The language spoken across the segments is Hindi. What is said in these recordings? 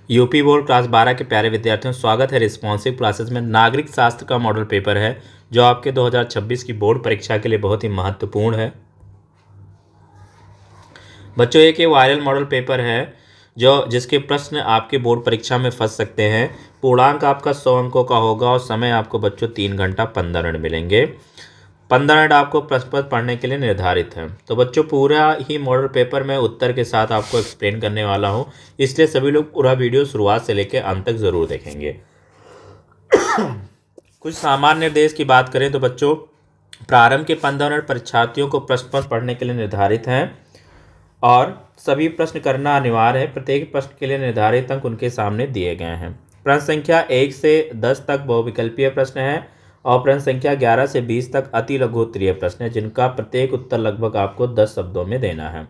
यूपी बोर्ड क्लास 12 के प्यारे विद्यार्थियों, स्वागत है रिस्पॉन्सिव क्लासेस में। नागरिक शास्त्र का मॉडल पेपर है जो आपके 2026 की बोर्ड परीक्षा के लिए बहुत ही महत्वपूर्ण है। बच्चों, एक ये वायरल मॉडल पेपर है जिसके प्रश्न आपके बोर्ड परीक्षा में फंस सकते हैं। पूर्णांक आपका 100 अंकों का होगा और समय आपको बच्चों 3 घंटा 15 मिनट मिलेंगे। 15 मिनट आपको प्रश्न पत्र पढ़ने के लिए निर्धारित है। तो बच्चों, पूरा ही मॉडल पेपर मैं उत्तर के साथ आपको एक्सप्लेन करने वाला हूँ, इसलिए सभी लोग पूरा वीडियो शुरुआत से लेकर अंत तक ज़रूर देखेंगे। कुछ सामान्य निर्देश की बात करें तो बच्चों, प्रारंभ के 15 मिनट परीक्षार्थियों को प्रश्न पत्र पढ़ने के लिए निर्धारित हैं और सभी प्रश्न करना अनिवार्य है। प्रत्येक प्रश्न के लिए निर्धारित अंक उनके सामने दिए गए हैं। प्रश्न संख्या 1 से 10 तक बहुविकल्पीय प्रश्न है और प्रश्न संख्या 11 से 20 तक अति लघु उत्तरीय प्रश्न है, जिनका प्रत्येक उत्तर लगभग आपको 10 शब्दों में देना है।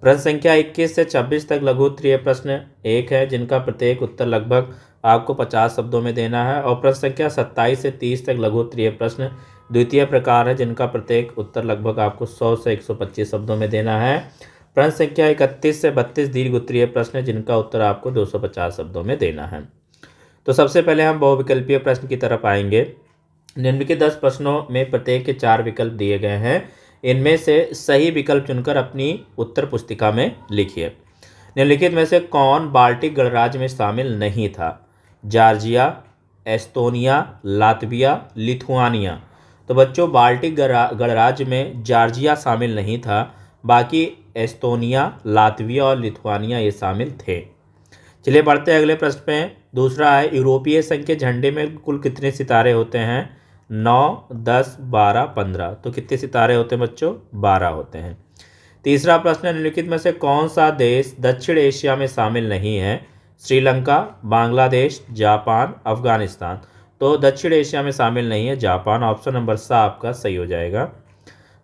प्रश्न संख्या 21 से 26 तक लघु उत्तरीय प्रश्न 1 है, जिनका प्रत्येक उत्तर लगभग आपको 50 शब्दों में देना है। और प्रश्न संख्या 27 से 30 तक लघु उत्तरीय प्रश्न द्वितीय प्रकार है, जिनका प्रत्येक उत्तर लगभग आपको 100 से 125 शब्दों में देना है। प्रश्न संख्या 31 से 32 दीर्घ उत्तरीय प्रश्न है, जिनका उत्तर आपको 250 शब्दों में देना है। तो सबसे पहले हम बहुविकल्पीय प्रश्न की तरफ आएंगे। निम्नलिखित 10 प्रश्नों में प्रत्येक के 4 विकल्प दिए गए हैं। इनमें से सही विकल्प चुनकर अपनी उत्तर पुस्तिका में लिखिए। निम्नलिखित में से कौन बाल्टिक गणराज्य में शामिल नहीं था? Georgia, Estonia, Latvia, Lithuania. तो बच्चों, बाल्टिक गणराज्य में जॉर्जिया शामिल नहीं था, बाकी एस्टोनिया, लातविया और लिथुआनिया ये शामिल थे। चलिए बढ़ते हैं अगले प्रश्न पे। दूसरा है, यूरोपीय संघ के झंडे में कुल कितने सितारे होते हैं? 9, 10, 12, 15। तो कितने सितारे होते हैं बच्चों? 12 होते हैं। तीसरा प्रश्न है, निम्नलिखित में से कौन सा देश दक्षिण एशिया में शामिल नहीं है? श्रीलंका, बांग्लादेश, जापान, अफगानिस्तान। तो दक्षिण एशिया में शामिल नहीं है जापान। ऑप्शन नंबर सा आपका सही हो जाएगा।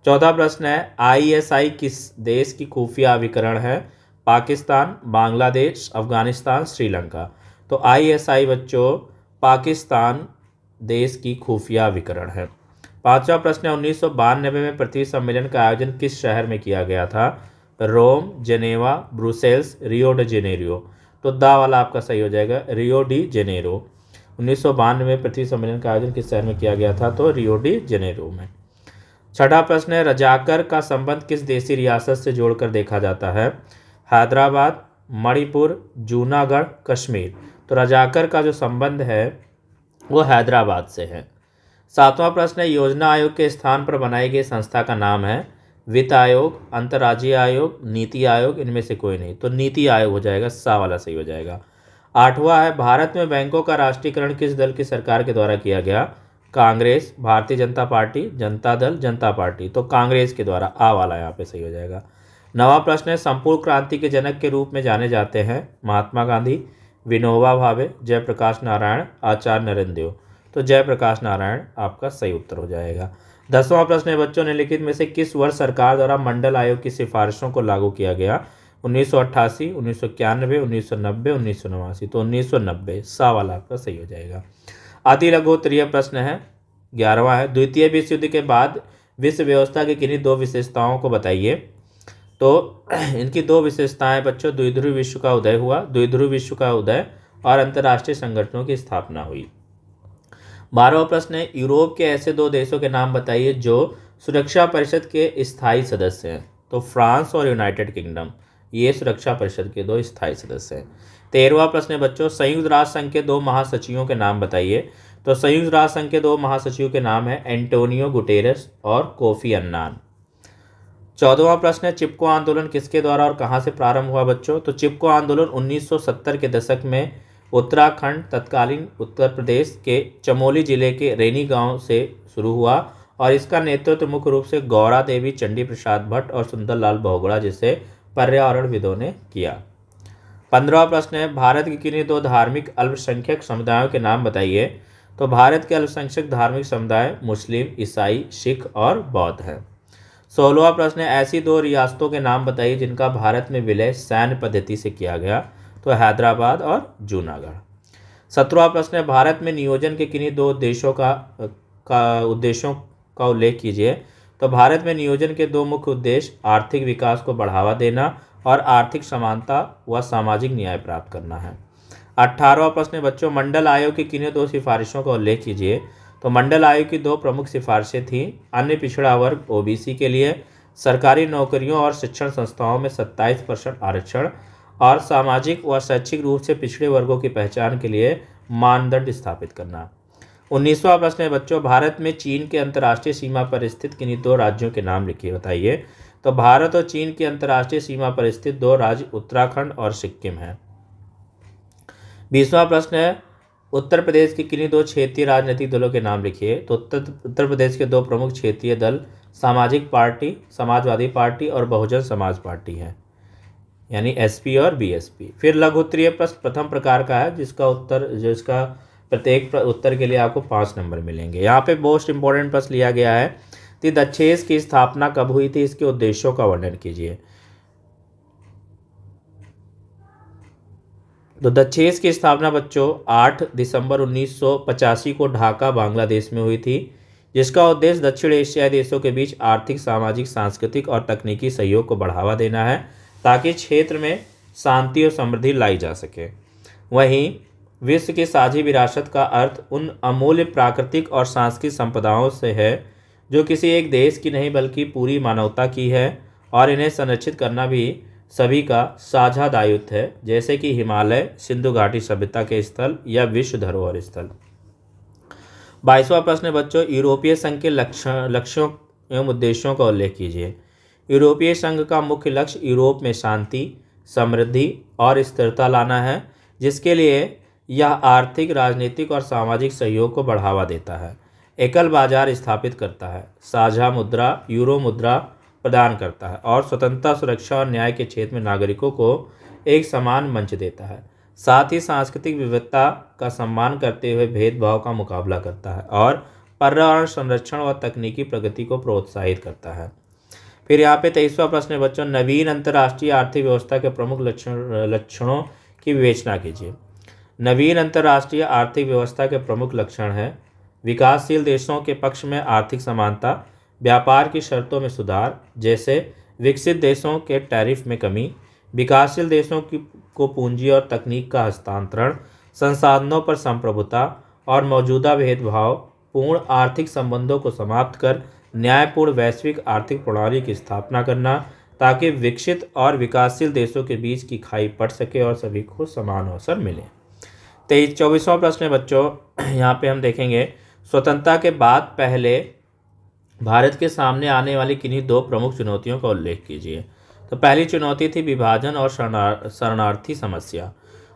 चौथा प्रश्न है, आईएसआई किस देश की खुफिया अभिकरण है? पाकिस्तान, बांग्लादेश, अफगानिस्तान, श्रीलंका। तो आईएसआई बच्चों पाकिस्तान देश की खुफिया अभिकरण है। पांचवा प्रश्न है, 1992 में पृथ्वी सम्मेलन का आयोजन किस शहर में किया गया था? Rome, Geneva, Brussels, Rio de Janeiro. तो दा वाला आपका सही हो जाएगा, रियो डी जेनेरो। 1992 में पृथ्वी सम्मेलन का आयोजन किस शहर में किया गया था? तो रियो डी जेनेरो में। छठा प्रश्न है, रजाकर का संबंध किस देशी रियासत से जोड़कर देखा जाता है? हैदराबाद, मणिपुर, जूनागढ़, कश्मीर। तो रजाकर का जो संबंध है वो हैदराबाद से है। सातवां प्रश्न है, योजना आयोग के स्थान पर बनाई गई संस्था का नाम है? वित्त आयोग, अंतर्राज्यीय आयोग, नीति आयोग। इनमें से कोई नहीं, तो नीति आयोग हो जाएगा, सा वाला सही हो जाएगा। आठवां है, भारत में बैंकों का राष्ट्रीयकरण किस दल की सरकार के द्वारा किया गया? कांग्रेस, भारतीय जनता पार्टी, जनता दल, जनता पार्टी। तो कांग्रेस के द्वारा, आ वाला यहाँ पे सही हो जाएगा। नवा प्रश्न है, संपूर्ण क्रांति के जनक के रूप में जाने जाते हैं? महात्मा गांधी, विनोबा भावे, जयप्रकाश नारायण, आचार्य नरेंद्र देव। तो जयप्रकाश नारायण आपका सही उत्तर हो जाएगा। 10वां प्रश्न है बच्चों, निम्नलिखित में से किस वर्ष सरकार द्वारा मंडल आयोग की सिफारिशों को लागू किया गया? 1988, 1991, 1990, 1989। तो 1990, सा वाला आपका सही हो जाएगा। अति लघु उत्तरीय प्रश्न है 11वां है, द्वितीय विश्व युद्ध के बाद विश्व व्यवस्था की किन्हीं 2 विशेषताओं को बताइए। तो इनकी 2 विशेषताएं बच्चों, द्विध्रुव विश्व का उदय हुआ, द्विध्रुव विश्व का उदय और अंतर्राष्ट्रीय संगठनों की स्थापना हुई। 12वां प्रश्न है, यूरोप के ऐसे 2 देशों के नाम बताइए जो सुरक्षा परिषद के स्थायी सदस्य हैं? तो फ्रांस और यूनाइटेड किंगडम, ये सुरक्षा परिषद के 2 स्थायी सदस्य हैं। 13वां प्रश्न है बच्चों, संयुक्त राष्ट्र संघ के 2 महासचिवों के नाम बताइए। तो संयुक्त राष्ट्र संघ के 2 महासचिवों के नाम है एंटोनियो गुटेरेस और कोफी अन्नान। 14वां प्रश्न है, चिपको आंदोलन किसके द्वारा और कहां से प्रारंभ हुआ बच्चों? तो चिपको आंदोलन 1970 के दशक में उत्तराखंड, तत्कालीन उत्तर प्रदेश के चमोली जिले के रेनी गांव से शुरू हुआ और इसका नेतृत्व मुख्य रूप से गौरा देवी, चंडी प्रसाद भट्ट और सुंदरलाल बहुगुणा जैसे पर्यावरणविदों ने किया। 15वां प्रश्न है, भारत के किन्हीं 2 धार्मिक अल्पसंख्यक समुदायों के नाम बताइए। तो भारत के अल्पसंख्यक धार्मिक समुदाय मुस्लिम, ईसाई, सिख और बौद्ध हैं। 16वां प्रश्न है, ऐसी 2 रियासतों के नाम बताइए जिनका भारत में विलय सैन्य पद्धति से किया गया। तो हैदराबाद और जूनागढ़। 17वां प्रश्न है, भारत में नियोजन के किन्हीं 2 उद्देश्यों का उल्लेख कीजिए। तो भारत में नियोजन के 2 मुख्य उद्देश्य आर्थिक विकास को बढ़ावा देना और आर्थिक समानता व सामाजिक न्याय प्राप्त करना है। 18वां प्रश्न है बच्चों, मंडल आयोग की किन्हीं 2 सिफारिशों का उल्लेख कीजिए। तो मंडल आयोग की 2 प्रमुख सिफारिशें थीं। अन्य पिछड़ा वर्ग ओबीसी के लिए सरकारी नौकरियों और शिक्षण संस्थाओं में 27% आरक्षण और सामाजिक व शैक्षिक रूप से पिछड़े वर्गों की पहचान के लिए मानदंड स्थापित करना। 19वां प्रश्न है बच्चों, भारत में चीन के अंतर्राष्ट्रीय सीमा पर स्थित किन्हीं 2 राज्यों के नाम लिखिए, बताइए। तो भारत और चीन की अंतर्राष्ट्रीय सीमा पर स्थित 2 राज्य उत्तराखंड और सिक्किम हैं। 20वां प्रश्न है, उत्तर प्रदेश के किन्हीं 2 क्षेत्रीय राजनीतिक दलों के नाम लिखिए। तो उत्तर प्रदेश के 2 प्रमुख क्षेत्रीय दल सामाजिक पार्टी, समाजवादी पार्टी और बहुजन समाज पार्टी हैं, यानी एसपी और बीएसपी। फिर लघु उत्तरीय प्रश्न प्रथम प्रकार का है, जिसका प्रत्येक उत्तर के लिए आपको 5 नंबर मिलेंगे। यहाँ पे मोस्ट इंपॉर्टेंट प्रश्न लिया गया है कि दक्षेस की स्थापना कब हुई थी, इसके उद्देश्यों का वर्णन कीजिए। तो दक्षेस की स्थापना बच्चों 8 दिसंबर 1985 को ढाका बांग्लादेश में हुई थी, जिसका उद्देश्य दक्षिण एशियाई देशों के बीच आर्थिक, सामाजिक, सांस्कृतिक और तकनीकी सहयोग को बढ़ावा देना है, ताकि क्षेत्र में शांति और समृद्धि लाई जा सके। वहीं विश्व की साझी विरासत का अर्थ उन अमूल्य प्राकृतिक और सांस्कृतिक संपदाओं से है जो किसी एक देश की नहीं बल्कि पूरी मानवता की है, और इन्हें संरक्षित करना भी सभी का साझा दायित्व है, जैसे कि हिमालय, सिंधु घाटी सभ्यता के स्थल या विश्व धरोहर स्थल। 22वां प्रश्न है बच्चों, यूरोपीय संघ के लक्ष्यों एवं उद्देश्यों का उल्लेख कीजिए। यूरोपीय संघ का मुख्य लक्ष्य यूरोप में शांति, समृद्धि और स्थिरता लाना है, जिसके लिए यह आर्थिक, राजनीतिक और सामाजिक सहयोग को बढ़ावा देता है, एकल बाजार स्थापित करता है, साझा मुद्रा यूरो मुद्रा प्रदान करता है और स्वतंत्रता, सुरक्षा और न्याय के क्षेत्र में नागरिकों को एक समान मंच देता है। साथ ही सांस्कृतिक विविधता का सम्मान करते हुए भेदभाव का मुकाबला करता है और पर्यावरण संरक्षण और तकनीकी प्रगति को प्रोत्साहित करता है। फिर यहाँ पे 23वां प्रश्न है बच्चों, नवीन अंतर्राष्ट्रीय आर्थिक व्यवस्था के प्रमुख लक्षणों की विवेचना कीजिए। नवीन अंतर्राष्ट्रीय आर्थिक व्यवस्था के प्रमुख लक्षण हैं विकासशील देशों के पक्ष में आर्थिक समानता, व्यापार की शर्तों में सुधार, जैसे विकसित देशों के टैरिफ में कमी, विकासशील देशों को पूंजी और तकनीक का हस्तांतरण, संसाधनों पर संप्रभुता और मौजूदा भेदभाव पूर्ण आर्थिक संबंधों को समाप्त कर न्यायपूर्ण वैश्विक आर्थिक प्रणाली की स्थापना करना, ताकि विकसित और विकासशील देशों के बीच की खाई पड़ सके और सभी को समान अवसर मिले। 24वां प्रश्न है बच्चों, यहाँ पे हम देखेंगे स्वतंत्रता के बाद पहले भारत के सामने आने वाली किन्हीं 2 प्रमुख चुनौतियों का उल्लेख कीजिए। तो पहली चुनौती थी विभाजन और शरणार्थी समस्या।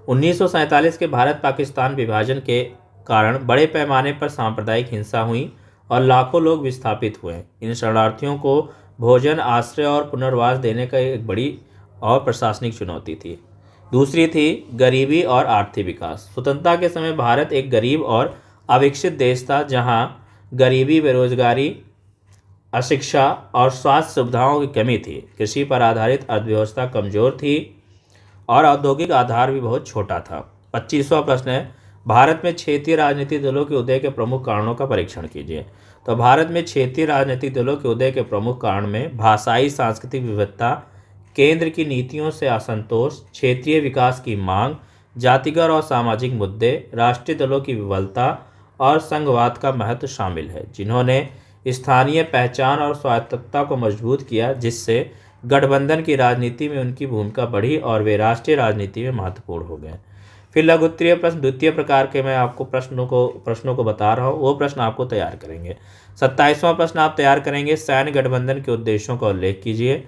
1947 के भारत पाकिस्तान विभाजन के कारण बड़े पैमाने पर सांप्रदायिक हिंसा हुई और लाखों लोग विस्थापित हुए। इन शरणार्थियों को भोजन, आश्रय और पुनर्वास देने का एक बड़ी और प्रशासनिक चुनौती थी। दूसरी थी गरीबी और आर्थिक विकास। स्वतंत्रता के समय भारत एक गरीब और अविकसित देश था, जहाँ गरीबी, बेरोजगारी, अशिक्षा और स्वास्थ्य सुविधाओं की कमी थी। कृषि पर आधारित अर्थव्यवस्था कमजोर थी और औद्योगिक आधार भी बहुत छोटा था। 25वां प्रश्न है, भारत में क्षेत्रीय राजनीतिक दलों के उदय के प्रमुख कारणों का परीक्षण कीजिए। तो भारत में क्षेत्रीय राजनीतिक दलों के उदय के प्रमुख कारण में भाषाई सांस्कृतिक विविधता, केंद्र की नीतियों से असंतोष, क्षेत्रीय विकास की मांग, जातिगत और सामाजिक मुद्दे, राष्ट्रीय दलों की विफलता और संघवाद का महत्व शामिल है, जिन्होंने स्थानीय पहचान और स्वायत्तता को मजबूत किया, जिससे गठबंधन की राजनीति में उनकी भूमिका बढ़ी और वे राष्ट्रीय राजनीति में महत्वपूर्ण हो गए। फिर लघु उत्तरीय प्रश्न द्वितीय प्रकार के मैं आपको प्रश्नों को बता रहा हूँ, वो प्रश्न आपको तैयार करेंगे। 27वां प्रश्न आप तैयार करेंगे, सैन्य गठबंधन के उद्देश्यों का उल्लेख कीजिए।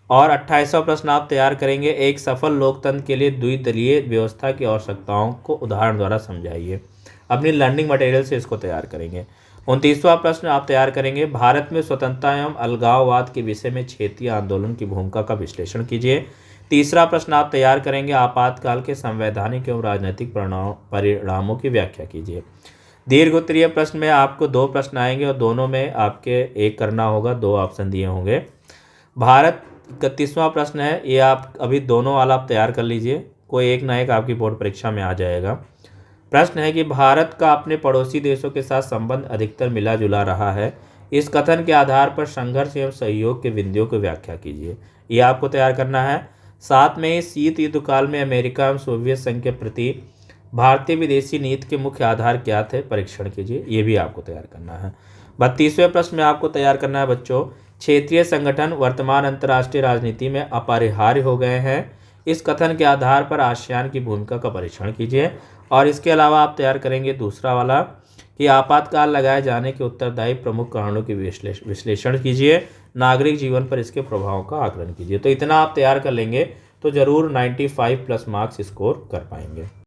और 28वां प्रश्न आप तैयार करेंगे, एक सफल लोकतंत्र के लिए द्विदलीय व्यवस्था की आवश्यकताओं को उदाहरण द्वारा समझाइए। अपनी लर्निंग मटेरियल से इसको तैयार करेंगे। 29वां प्रश्न आप तैयार करेंगे, भारत में स्वतंत्रता एवं अलगाववाद के विषय में क्षेत्रीय आंदोलन की भूमिका का विश्लेषण कीजिए। तीसरा प्रश्न आप तैयार करेंगे, आपातकाल के संवैधानिक एवं राजनीतिक परिणामों की व्याख्या कीजिए। दीर्घ उत्तरीय प्रश्न में आपको 2 प्रश्न आएंगे और दोनों में आपके एक करना होगा, 2 ऑप्शन दिए होंगे। भारत 31वां प्रश्न है, ये आप अभी दोनों वाला आप तैयार कर लीजिए, कोई एक ना एक आपकी बोर्ड परीक्षा में आ जाएगा। प्रश्न है कि भारत का अपने पड़ोसी देशों के साथ संबंध अधिकतर मिला जुला रहा है, इस कथन के आधार पर संघर्ष एवं सहयोग के बिंदुओं की व्याख्या कीजिए। ये आपको तैयार करना है। साथ में ही शीत युद्ध काल में अमेरिका एवं सोवियत संघ के प्रति भारतीय विदेशी नीति के मुख्य आधार क्या थे, परीक्षण कीजिए। ये भी आपको तैयार करना है। 32वें प्रश्न में आपको तैयार करना है बच्चों, क्षेत्रीय संगठन वर्तमान अंतर्राष्ट्रीय राजनीति में अपरिहार्य हो गए हैं, इस कथन के आधार पर आसियान की भूमिका का परीक्षण कीजिए। और इसके अलावा आप तैयार करेंगे दूसरा वाला कि आपातकाल लगाए जाने के उत्तरदायी प्रमुख कारणों की विश्लेषण कीजिए, नागरिक जीवन पर इसके प्रभाव का आकलन कीजिए। तो इतना आप तैयार कर लेंगे तो जरूर 95 प्लस मार्क्स स्कोर कर पाएंगे।